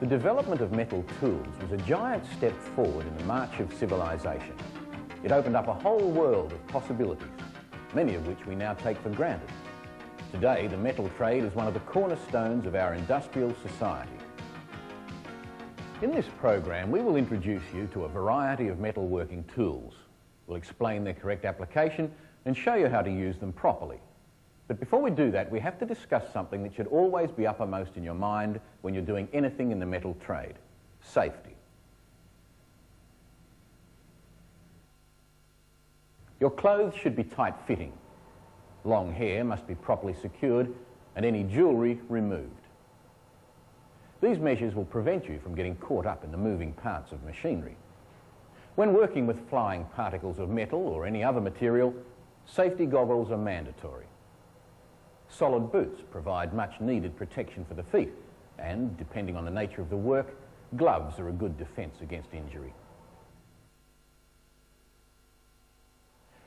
The development of metal tools was a giant step forward in the march of civilization. It opened up a whole world of possibilities, many of which we now take for granted. Today, the metal trade is one of the cornerstones of our industrial society. In this program, we will introduce you to a variety of metalworking tools. We'll explain their correct application and show you how to use them properly. But before we do that, we have to discuss something that should always be uppermost in your mind when you're doing anything in the metal trade: safety. Your clothes should be tight-fitting. Long hair must be properly secured and any jewellery removed. These measures will prevent you from getting caught up in the moving parts of machinery. When working with flying particles of metal or any other material, safety goggles are mandatory. Solid boots provide much needed protection for the feet, and, depending on the nature of the work, gloves are a good defence against injury.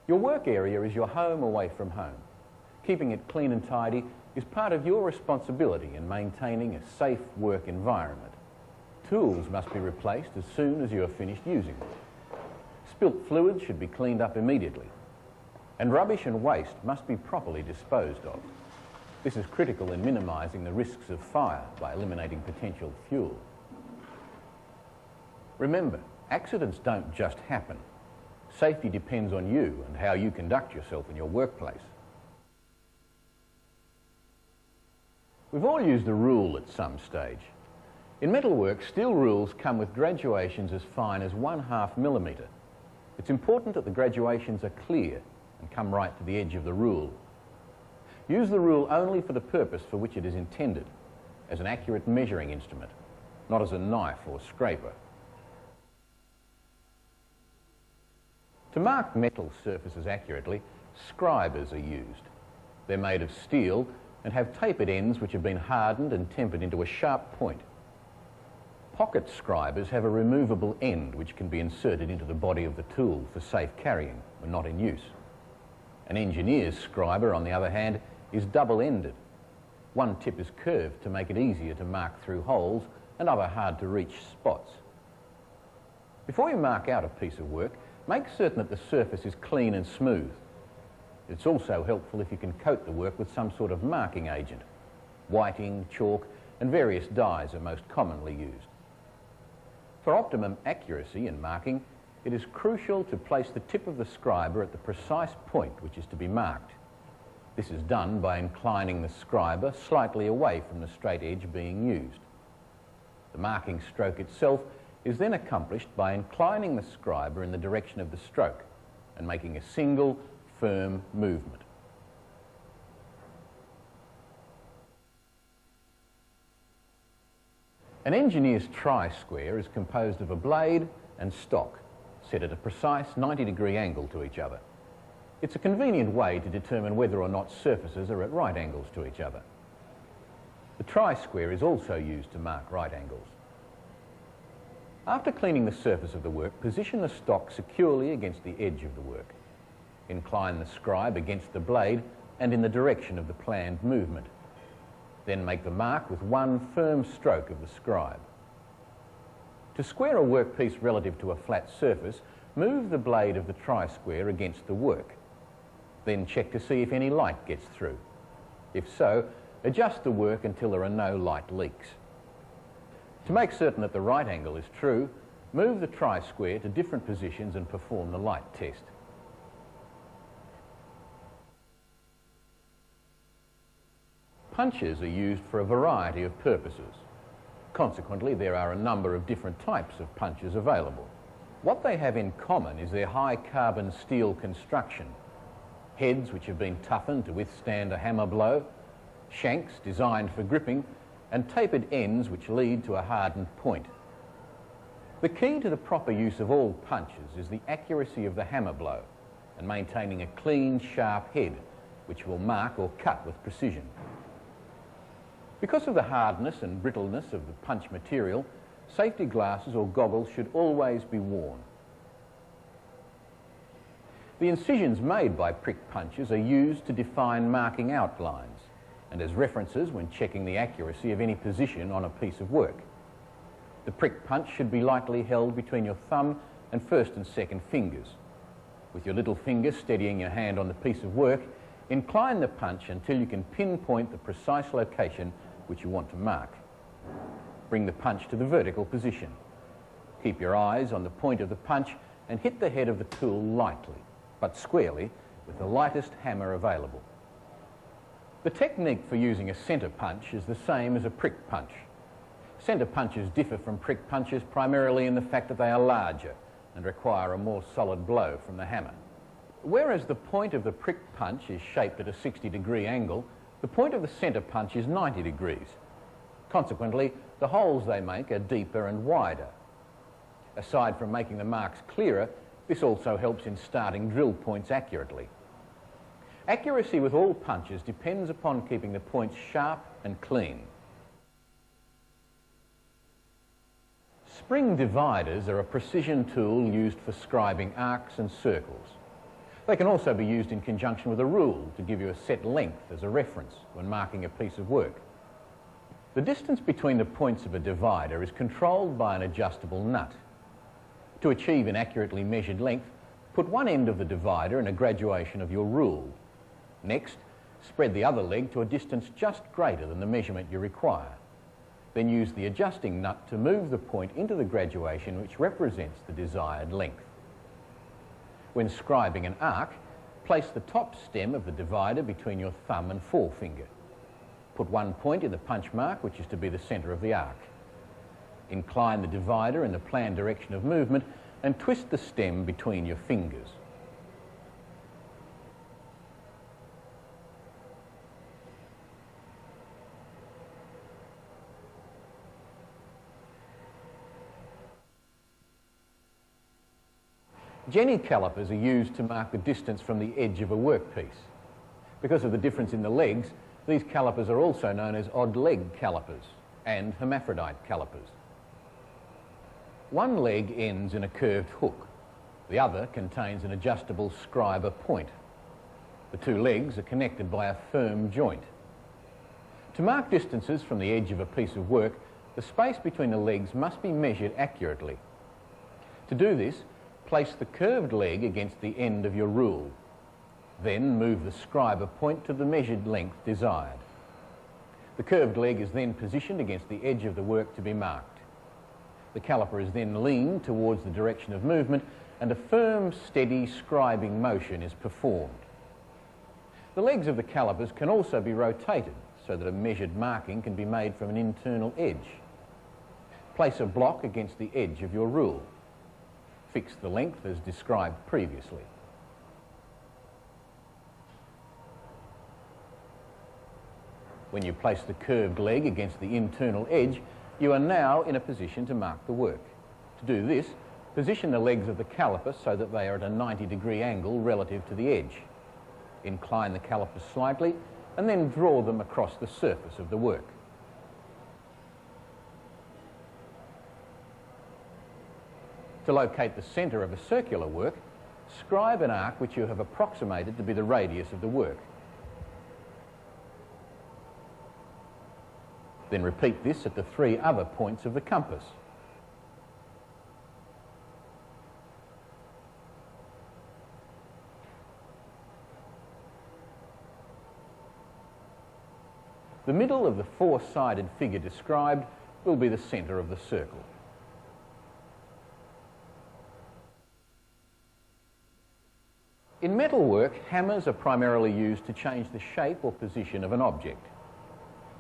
Your work area is your home away from home. Keeping it clean and tidy is part of your responsibility in maintaining a safe work environment. Tools must be replaced as soon as you are finished using them. Spilt fluids should be cleaned up immediately, and rubbish and waste must be properly disposed of. This is critical in minimising the risks of fire by eliminating potential fuel. Remember, accidents don't just happen. Safety depends on you and how you conduct yourself in your workplace. We've all used a rule at some stage. In metalwork, steel rules come with graduations as fine as 1/2 millimetre. It's important that the graduations are clear and come right to the edge of the rule. Use the rule only for the purpose for which it is intended, as an accurate measuring instrument, not as a knife or scraper. To mark metal surfaces accurately, scribers are used. They're made of steel and have tapered ends which have been hardened and tempered into a sharp point. Pocket scribers have a removable end which can be inserted into the body of the tool for safe carrying when not in use. An engineer's scriber, on the other hand, is double-ended. One tip is curved to make it easier to mark through holes and other hard-to-reach spots. Before you mark out a piece of work, make certain that the surface is clean and smooth. It's also helpful if you can coat the work with some sort of marking agent. Whiting, chalk, and various dyes are most commonly used. For optimum accuracy in marking, it is crucial to place the tip of the scriber at the precise point which is to be marked. This is done by inclining the scriber slightly away from the straight edge being used. The marking stroke itself is then accomplished by inclining the scriber in the direction of the stroke and making a single, firm movement. An engineer's tri-square is composed of a blade and stock, set at a precise 90-degree angle to each other. It's a convenient way to determine whether or not surfaces are at right angles to each other. The tri-square is also used to mark right angles. After cleaning the surface of the work, position the stock securely against the edge of the work. Incline the scribe against the blade and in the direction of the planned movement. Then make the mark with one firm stroke of the scribe. To square a workpiece relative to a flat surface, move the blade of the tri-square against the work. Then check to see if any light gets through. If so, adjust the work until there are no light leaks. To make certain that the right angle is true, move the tri-square to different positions and perform the light test. Punches are used for a variety of purposes. Consequently, there are a number of different types of punches available. What they have in common is their high carbon steel construction. Heads which have been toughened to withstand a hammer blow, shanks designed for gripping, and tapered ends which lead to a hardened point. The key to the proper use of all punches is the accuracy of the hammer blow and maintaining a clean, sharp head which will mark or cut with precision. Because of the hardness and brittleness of the punch material, safety glasses or goggles should always be worn. The incisions made by prick punches are used to define marking outlines and as references when checking the accuracy of any position on a piece of work. The prick punch should be lightly held between your thumb and first and second fingers. With your little finger steadying your hand on the piece of work, incline the punch until you can pinpoint the precise location which you want to mark. Bring the punch to the vertical position. Keep your eyes on the point of the punch and hit the head of the tool lightly, but squarely, with the lightest hammer available. The technique for using a centre punch is the same as a prick punch. Centre punches differ from prick punches primarily in the fact that they are larger and require a more solid blow from the hammer. Whereas the point of the prick punch is shaped at a 60-degree angle, the point of the centre punch is 90 degrees. Consequently, the holes they make are deeper and wider. Aside from making the marks clearer, this also helps in starting drill points accurately. Accuracy with all punches depends upon keeping the points sharp and clean. Spring dividers are a precision tool used for scribing arcs and circles. They can also be used in conjunction with a rule to give you a set length as a reference when marking a piece of work. The distance between the points of a divider is controlled by an adjustable nut. To achieve an accurately measured length, put one end of the divider in a graduation of your rule. Next, spread the other leg to a distance just greater than the measurement you require. Then use the adjusting nut to move the point into the graduation which represents the desired length. When scribing an arc, place the top stem of the divider between your thumb and forefinger. Put one point in the punch mark, which is to be the centre of the arc. Incline the divider in the planned direction of movement and twist the stem between your fingers. Jenny calipers are used to mark the distance from the edge of a workpiece. Because of the difference in the legs, these calipers are also known as odd leg calipers and hermaphrodite calipers. One leg ends in a curved hook. The other contains an adjustable scriber point. The two legs are connected by a firm joint. To mark distances from the edge of a piece of work, the space between the legs must be measured accurately. To do this, place the curved leg against the end of your rule. Then move the scriber point to the measured length desired. The curved leg is then positioned against the edge of the work to be marked. The caliper is then leaned towards the direction of movement and a firm, steady scribing motion is performed. The legs of the calipers can also be rotated so that a measured marking can be made from an internal edge. Place a block against the edge of your rule. Fix the length as described previously. When you place the curved leg against the internal edge, you are now in a position to mark the work. To do this, position the legs of the caliper so that they are at a 90-degree angle relative to the edge. Incline the caliper slightly and then draw them across the surface of the work. To locate the centre of a circular work, scribe an arc which you have approximated to be the radius of the work. Then repeat this at the three other points of the compass. The middle of the four-sided figure described will be the centre of the circle. In metalwork, hammers are primarily used to change the shape or position of an object.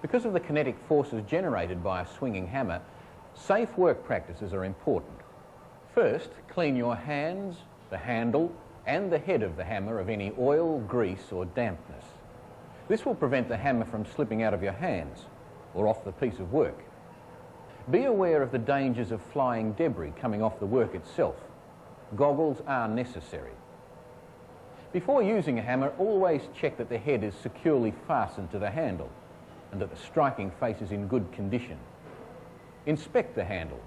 Because of the kinetic forces generated by a swinging hammer, safe work practices are important. First, clean your hands, the handle, and the head of the hammer of any oil, grease, or dampness. This will prevent the hammer from slipping out of your hands or off the piece of work. Be aware of the dangers of flying debris coming off the work itself. Goggles are necessary. Before using a hammer, always check that the head is securely fastened to the handle and that the striking face is in good condition. Inspect the handle.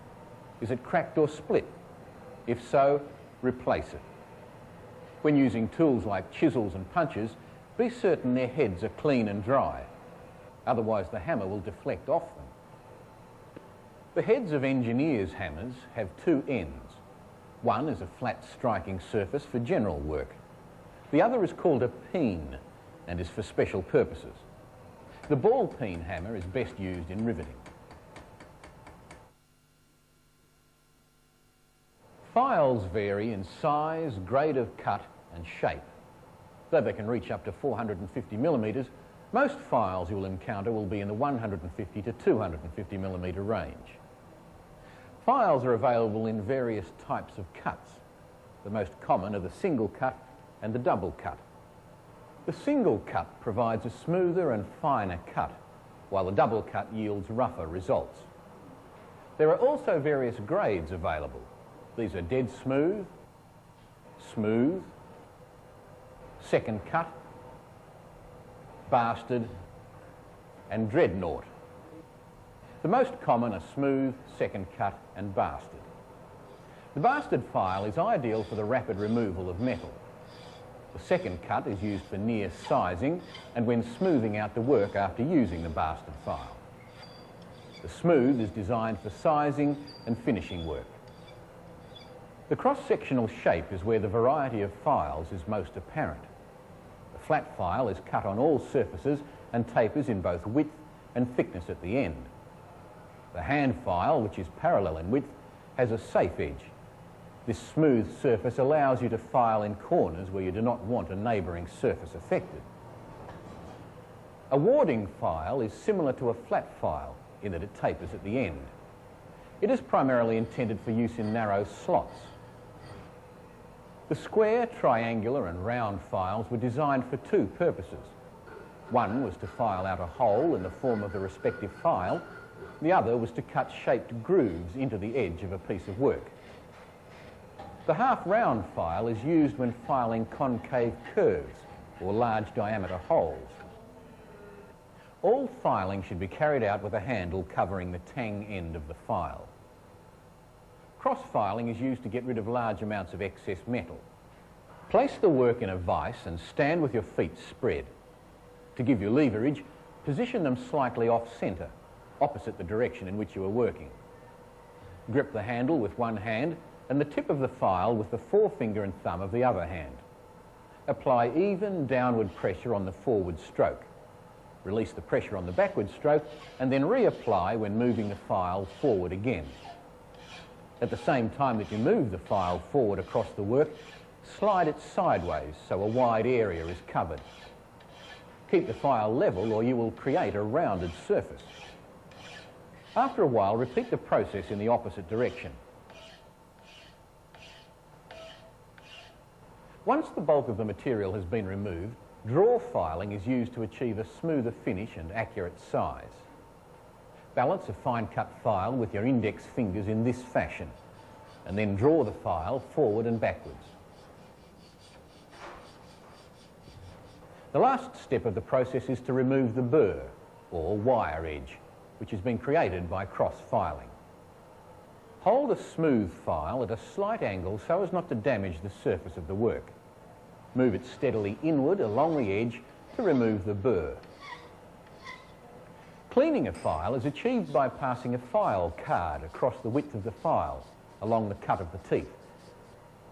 Is it cracked or split? If so, replace it. When using tools like chisels and punches, be certain their heads are clean and dry. Otherwise, the hammer will deflect off them. The heads of engineers' hammers have two ends. One is a flat striking surface for general work. The other is called a peen and is for special purposes. The ball peen hammer is best used in riveting. Files vary in size, grade of cut and shape. Though they can reach up to 450 millimetres, most files you will encounter will be in the 150 to 250 millimetre range. Files are available in various types of cuts. The most common are the single cut and the double cut. The single cut provides a smoother and finer cut, while the double cut yields rougher results. There are also various grades available. These are dead smooth, smooth, second cut, bastard and dreadnought. The most common are smooth, second cut and bastard. The bastard file is ideal for the rapid removal of metal. The second cut is used for near sizing and when smoothing out the work after using the bastard file. The smooth is designed for sizing and finishing work. The cross-sectional shape is where the variety of files is most apparent. The flat file is cut on all surfaces and tapers in both width and thickness at the end. The hand file, which is parallel in width, has a safe edge. This smooth surface allows you to file in corners where you do not want a neighbouring surface affected. A warding file is similar to a flat file in that it tapers at the end. It is primarily intended for use in narrow slots. The square, triangular and round files were designed for two purposes. One was to file out a hole in the form of the respective file. The other was to cut shaped grooves into the edge of a piece of work. The half-round file is used when filing concave curves or large diameter holes. All filing should be carried out with a handle covering the tang end of the file. Cross-filing is used to get rid of large amounts of excess metal. Place the work in a vise and stand with your feet spread. To give you leverage, position them slightly off-centre, opposite the direction in which you are working. Grip the handle with one hand and the tip of the file with the forefinger and thumb of the other hand. Apply even downward pressure on the forward stroke. Release the pressure on the backward stroke and then reapply when moving the file forward again. At the same time that you move the file forward across the work, slide it sideways so a wide area is covered. Keep the file level or you will create a rounded surface. After a while, repeat the process in the opposite direction. Once the bulk of the material has been removed, draw filing is used to achieve a smoother finish and accurate size. Balance a fine-cut file with your index fingers in this fashion, and then draw the file forward and backwards. The last step of the process is to remove the burr, or wire edge, which has been created by cross-filing. Hold a smooth file at a slight angle so as not to damage the surface of the work. Move it steadily inward along the edge to remove the burr. Cleaning a file is achieved by passing a file card across the width of the file along the cut of the teeth.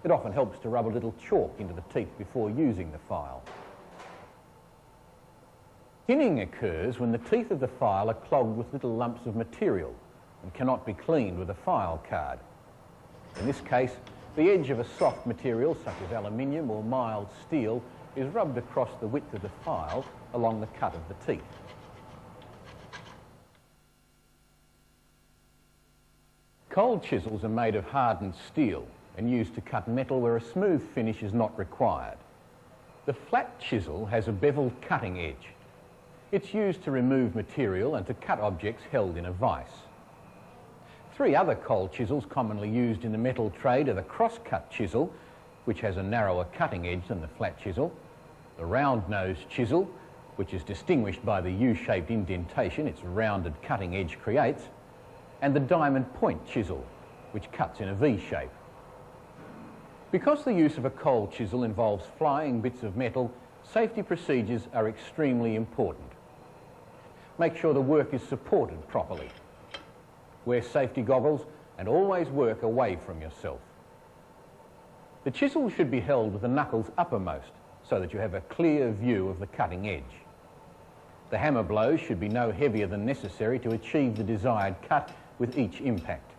It often helps to rub a little chalk into the teeth before using the file. Thinning occurs when the teeth of the file are clogged with little lumps of material and cannot be cleaned with a file card. In this case, the edge of a soft material such as aluminium or mild steel is rubbed across the width of the file along the cut of the teeth. Cold chisels are made of hardened steel and used to cut metal where a smooth finish is not required. The flat chisel has a beveled cutting edge. It's used to remove material and to cut objects held in a vise. Three other cold chisels commonly used in the metal trade are the cross-cut chisel, which has a narrower cutting edge than the flat chisel, the round-nosed chisel, which is distinguished by the U-shaped indentation its rounded cutting edge creates, and the diamond point chisel, which cuts in a V shape. Because the use of a cold chisel involves flying bits of metal, safety procedures are extremely important. Make sure the work is supported properly. Wear safety goggles and always work away from yourself. The chisel should be held with the knuckles uppermost so that you have a clear view of the cutting edge. The hammer blows should be no heavier than necessary to achieve the desired cut with each impact.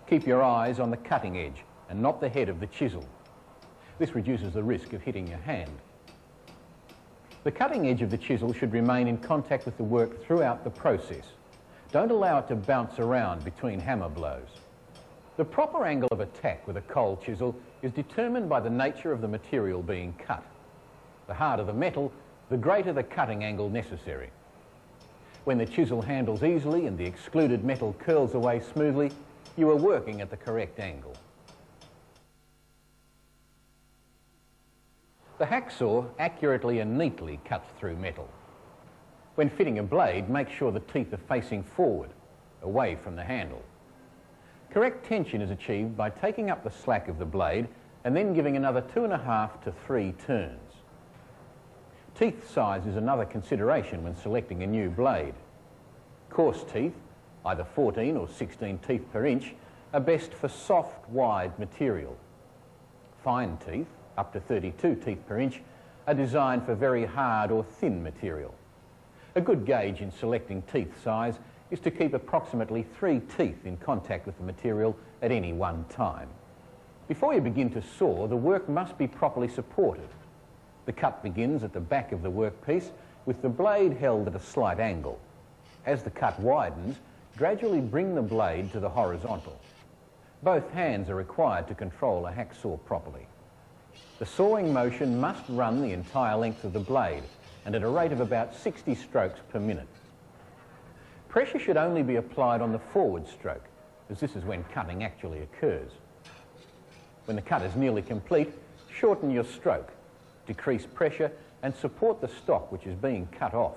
Keep your eyes on the cutting edge and not the head of the chisel. This reduces the risk of hitting your hand. The cutting edge of the chisel should remain in contact with the work throughout the process. Don't allow it to bounce around between hammer blows. The proper angle of attack with a cold chisel is determined by the nature of the material being cut. The harder the metal, the greater the cutting angle necessary. When the chisel handles easily and the excluded metal curls away smoothly, you are working at the correct angle. The hacksaw accurately and neatly cuts through metal. When fitting a blade, make sure the teeth are facing forward, away from the handle. Correct tension is achieved by taking up the slack of the blade and then giving another 2.5 to 3 turns. Teeth size is another consideration when selecting a new blade. Coarse teeth, either 14 or 16 teeth per inch, are best for soft, wide material. Fine teeth, up to 32 teeth per inch, are designed for very hard or thin material. A good gauge in selecting teeth size is to keep approximately 3 teeth in contact with the material at any one time. Before you begin to saw, the work must be properly supported. The cut begins at the back of the workpiece with the blade held at a slight angle. As the cut widens, gradually bring the blade to the horizontal. Both hands are required to control a hacksaw properly. The sawing motion must run the entire length of the blade and at a rate of about 60 strokes per minute. Pressure should only be applied on the forward stroke, as this is when cutting actually occurs. When the cut is nearly complete, shorten your stroke, decrease pressure and support the stock which is being cut off.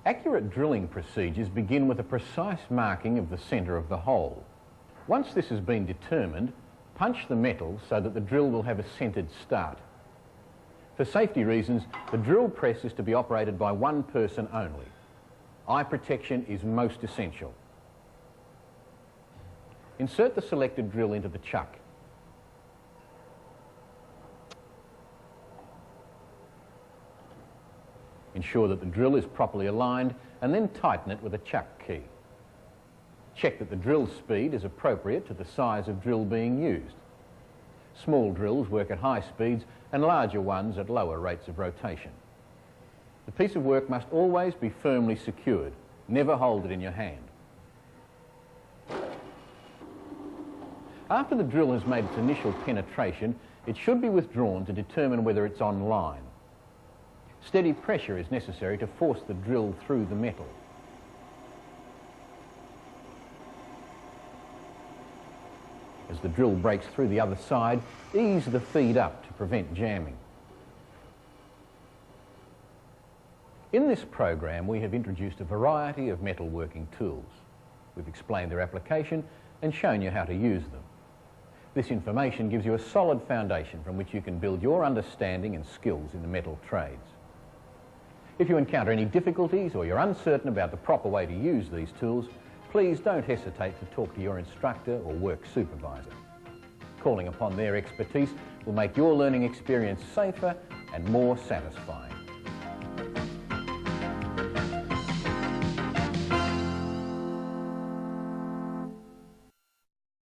Accurate drilling procedures begin with a precise marking of the centre of the hole. Once this has been determined, punch the metal so that the drill will have a centred start. For safety reasons, the drill press is to be operated by one person only. Eye protection is most essential. Insert the selected drill into the chuck. Ensure that the drill is properly aligned and then tighten it with a chuck key. Check that the drill speed is appropriate to the size of drill being used. Small drills work at high speeds and larger ones at lower rates of rotation. The piece of work must always be firmly secured. Never hold it in your hand. After the drill has made its initial penetration, it should be withdrawn to determine whether it's on line. Steady pressure is necessary to force the drill through the metal. As the drill breaks through the other side, ease the feed up to prevent jamming. In this program, we have introduced a variety of metalworking tools. We've explained their application and shown you how to use them. This information gives you a solid foundation from which you can build your understanding and skills in the metal trades. If you encounter any difficulties or you're uncertain about the proper way to use these tools, please don't hesitate to talk to your instructor or work supervisor. Calling upon their expertise will make your learning experience safer and more satisfying.